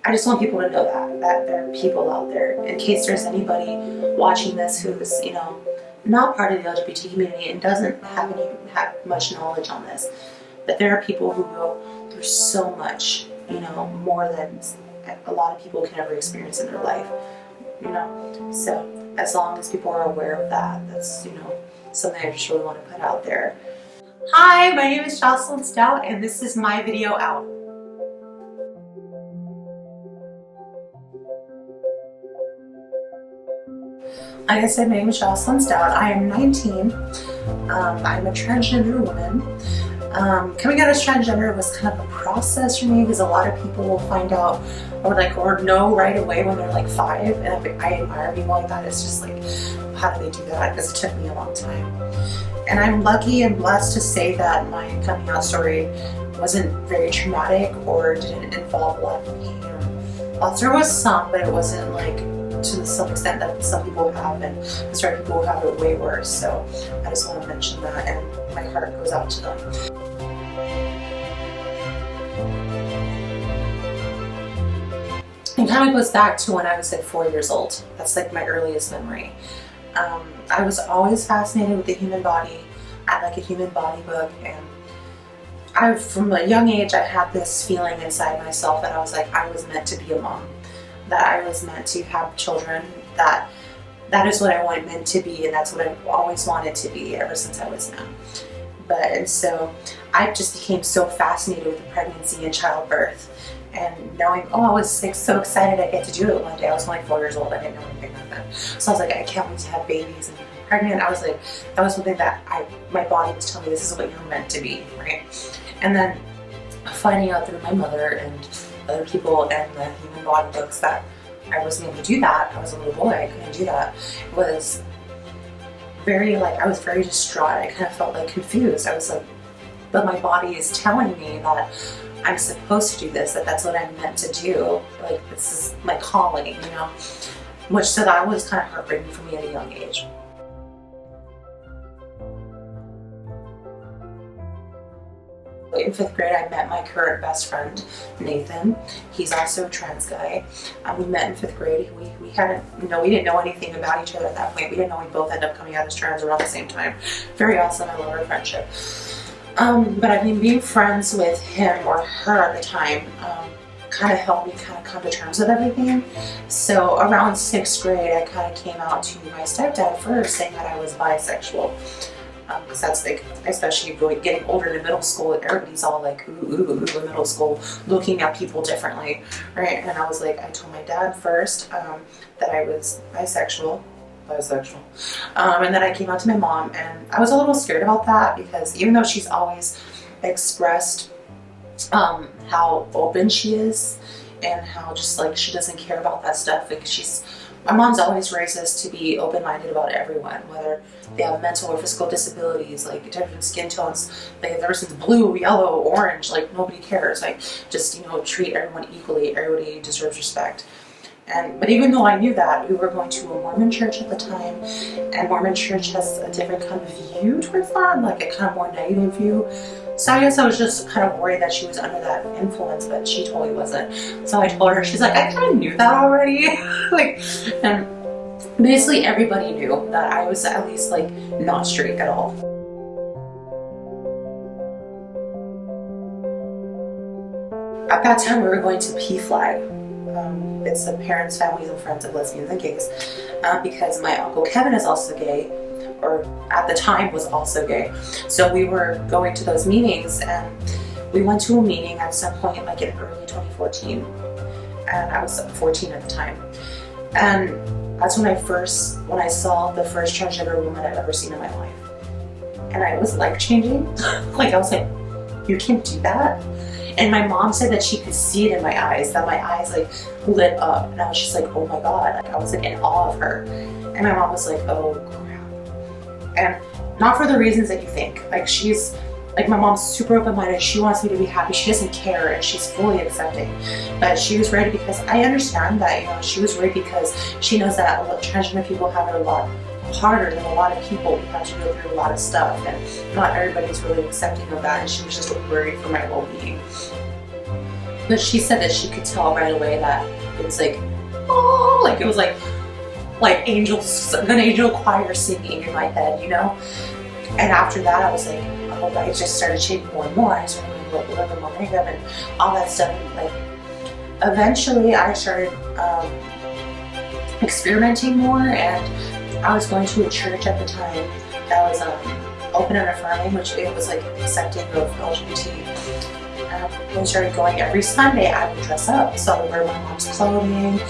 I just want people to know that there are people out there, in case there's anybody watching this who's, you know, not part of the LGBT community and doesn't have much knowledge on this. But there are people who go through so much, you know, more than a lot of people can ever experience in their life, you know. So as long as people are aware of that, that's, you know, something I just really want to put out there. Hi, my name is Jocelyn Stout, and this is my video out. Like I said, my name is Jocelyn Stout. I am 19. I'm a transgender woman. Coming out as transgender was kind of a process for me because a lot of people will find out or know right away when they're like 5, and I admire people like that. It's just like, how do they do that? Because it took me a long time. And I'm lucky and blessed to say that my coming out story wasn't very traumatic or didn't involve a lot of pain or loss. There was some, but it wasn't like to some extent that some people have, and there are people who have it way worse. So I just want to mention that, and my heart goes out to them. It kind of goes back to when I was like 4 years old. That's like my earliest memory. I was always fascinated with the human body. I had like a human body book, and from a young age I had this feeling inside myself that I was like, I was meant to be a mom, that I was meant to have children, that is what I meant to be, and that's what I've always wanted to be ever since I was young. And so I just became so fascinated with pregnancy and childbirth, and knowing, I was like so excited I get to do it one day. I was only 4 years old, I didn't know anything about that. So I was like, I can't wait to have babies and be pregnant. I was like, that was something that my body was telling me, this is what you're meant to be, right? And then finding out through my mother and other people and the human body books that I wasn't able to do that. I was a little boy, I couldn't do that. It was I was very distraught. I kind of felt like confused. I was like, but my body is telling me that I'm supposed to do this, that's what I'm meant to do. Like, this is my calling, you know? So that was kind of heartbreaking for me at a young age. In 5th grade, I met my current best friend, Nathan. He's also a trans guy. We met in 5th grade. We didn't know anything about each other at that point. We didn't know we both ended up coming out as trans around the same time. Very awesome. I love our friendship. But I mean, being friends with him or her at the time kind of helped me kind of come to terms with everything. So around 6th grade, I kind of came out to my stepdad first, saying that I was bisexual. Because that's like, especially getting older in middle school, everybody's all like, ooh, middle school, looking at people differently, right? And I was like, I told my dad first that I was bisexual. And then I came out to my mom, and I was a little scared about that because even though she's always expressed how open she is and how just like she doesn't care about that stuff, like my mom's always raised us to be open-minded about everyone, whether they have mental or physical disabilities, like different skin tones, like if the person's blue, yellow, orange, like nobody cares, like just, you know, treat everyone equally, everybody deserves respect. But even though I knew that, we were going to a Mormon church at the time, and Mormon church has a different kind of view towards that, like a kind of more negative view. So I guess I was just kind of worried that she was under that influence, but she totally wasn't. So I told her, she's like, I kind of knew that already. And basically everybody knew that I was at least like not straight at all. At that time, we were going to PFLAG. It's the Parents, Families, and Friends of Lesbians and Gays, because my Uncle Kevin is also gay, or at the time was also gay. So we were going to those meetings, and we went to a meeting at some point like in early 2014, and I was 14 at the time. And that's when I saw the first transgender woman I've ever seen in my life. And I was life-changing. Like, I was like, you can do that? And my mom said that she could see it in my eyes, that my eyes like lit up. And I was just like, oh my God. Like, I was like in awe of her. And my mom was like, oh crap. And not for the reasons that you think. Like, she's, like, my mom's super open-minded. She wants me to be happy. She doesn't care, and she's fully accepting. But she was ready because I understand that, you know, she was ready because she knows that transgender people have it a lot harder than a lot of people. We have to go through a lot of stuff, and not everybody's really accepting of that, and she was just worried for my well-being. But she said that she could tell right away that it was like, oh, like it was like angels, an angel choir singing in my head, you know? And after that, I was like, oh, I just started changing more and more. I started like living more makeup and all that stuff. And like, eventually I started experimenting more, and I was going to a church at the time that was open and affirming, which it was like accepting of LGBT. When I started going every Sunday, I would dress up. So I would wear my mom's clothing,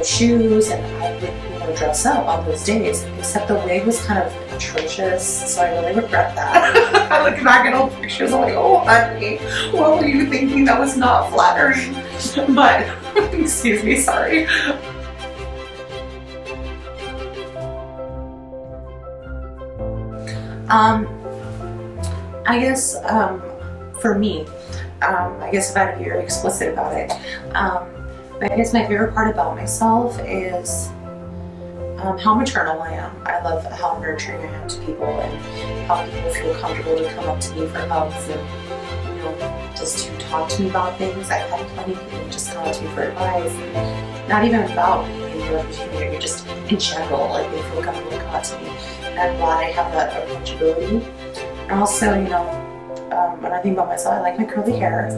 shoes, and I would dress up on those days. Except the wig was kind of atrocious, so I really regret that. I look back at old pictures, I'm like, oh honey, what were you thinking? That was not flattering. But excuse me, sorry. I guess for me, I guess if I had to be very explicit about it, I guess my favorite part about myself is how maternal I am. I love how nurturing I am to people, and how people feel comfortable to come up to me for hugs and, you know, just to talk to me about things. I've had plenty of people just come up to me for advice, and not even about me in the LGBT community, just in general, like they feel comfortable to come up to me. And I'm glad I have that approachability. And also, you know, when I think about myself, I like my curly hair.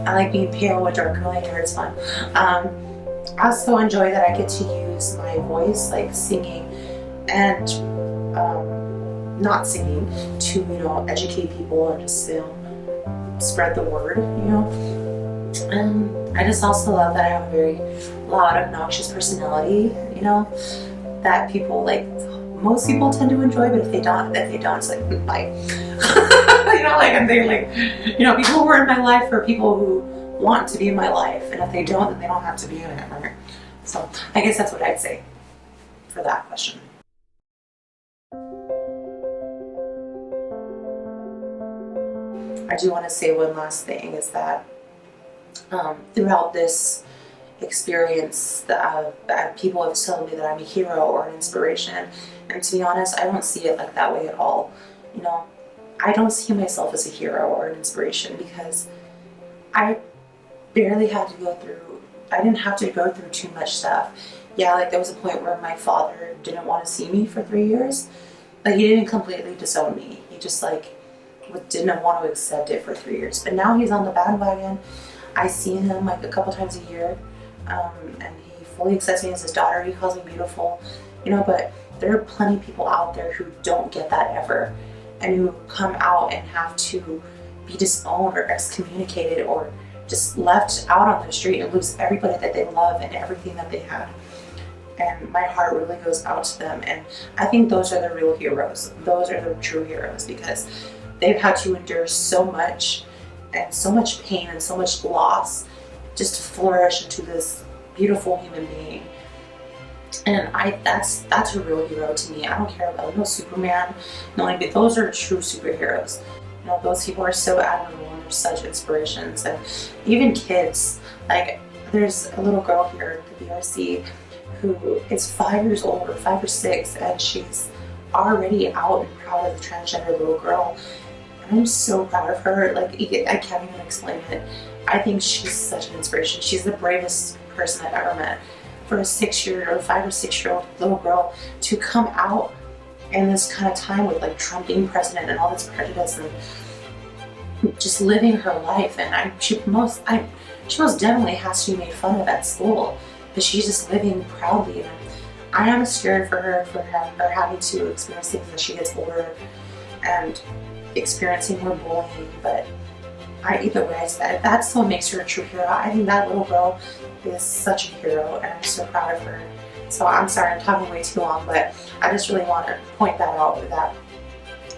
I like being pale with dark curly hair, it's fun. I also enjoy that I get to use my voice, like singing and not singing, to, you know, educate people and just, you know, spread the word, you know. And I just also love that I have a very loud, obnoxious personality, you know, that people like, most people tend to enjoy, but if they don't, it's like, bye. You know, like, and they like, you know, people who are in my life are people who want to be in my life, and if they don't, then they don't have to be in it, right? So I guess that's what I'd say for that question. I do want to say one last thing, is that throughout this experience, that people have told me that I'm a hero or an inspiration, and to be honest, I don't see it like that way at all. You know, I don't see myself as a hero or an inspiration, because I barely had to go through, I didn't have to go through too much stuff. Yeah, like there was a point where my father didn't want to see me for 3 years. Like, he didn't completely disown me. He just like didn't want to accept it for 3 years. But now he's on the bandwagon. I see him like a couple times a year, and he fully accepts me as his daughter. He calls me beautiful, you know, but there are plenty of people out there who don't get that ever, and who come out and have to be disowned or excommunicated or just left out on the street and lose everybody that they love and everything that they had. And my heart really goes out to them, and I think those are the real heroes. Those are the true heroes, because they've had to endure so much, and so much pain and so much loss, just to flourish into this beautiful human being. And that's a real hero to me. I don't care about no Superman, no, like, those are true superheroes. You know, those people are so admirable, and they're such inspirations. And even kids, like, there's a little girl here at the BRC who is 5 years old, or 5 or 6, and she's already out and proud of the transgender little girl. And I'm so proud of her. Like, I can't even explain it. I think she's such an inspiration. She's the bravest person I've ever met. For a 6-year-old, 5 or 6 year old little girl to come out in this kind of time with like Trump being president and all this prejudice, and just living her life. And she most definitely has to be made fun of at school, but she's just living proudly. And I am scared for her having to experience things as she gets older and experiencing more bullying. But either way, that's what makes her a true hero. I think that little girl is such a hero, and I'm so proud of her. So I'm sorry I'm talking way too long, but I just really want to point that out, that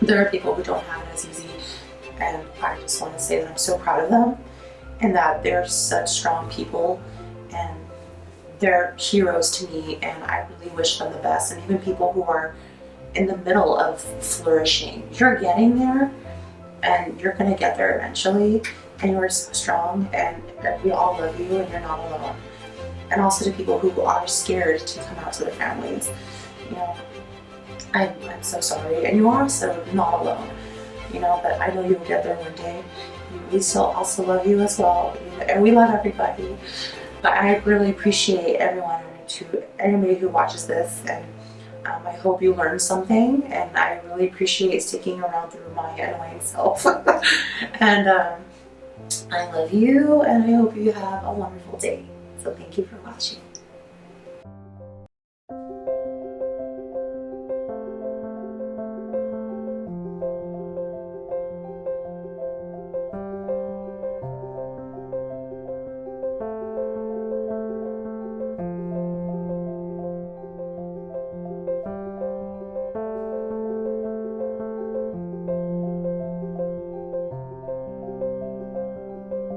there are people who don't have it as easy, and I just want to say that I'm so proud of them, and that they're such strong people, and they're heroes to me, and I really wish them the best. And even people who are in the middle of flourishing, you're getting there, and you're going to get there eventually, and you're so strong, and we all love you, and you're not alone. And also to people who are scared to come out to their families, you know, I'm so sorry, and you are also not alone, you know, but I know you will get there one day. we still also love you as well, and we love everybody. But I really appreciate everybody who watches this, and I hope you learned something, and I really appreciate sticking around through my annoying self. And I love you, and I hope you have a wonderful day. So thank you for watching.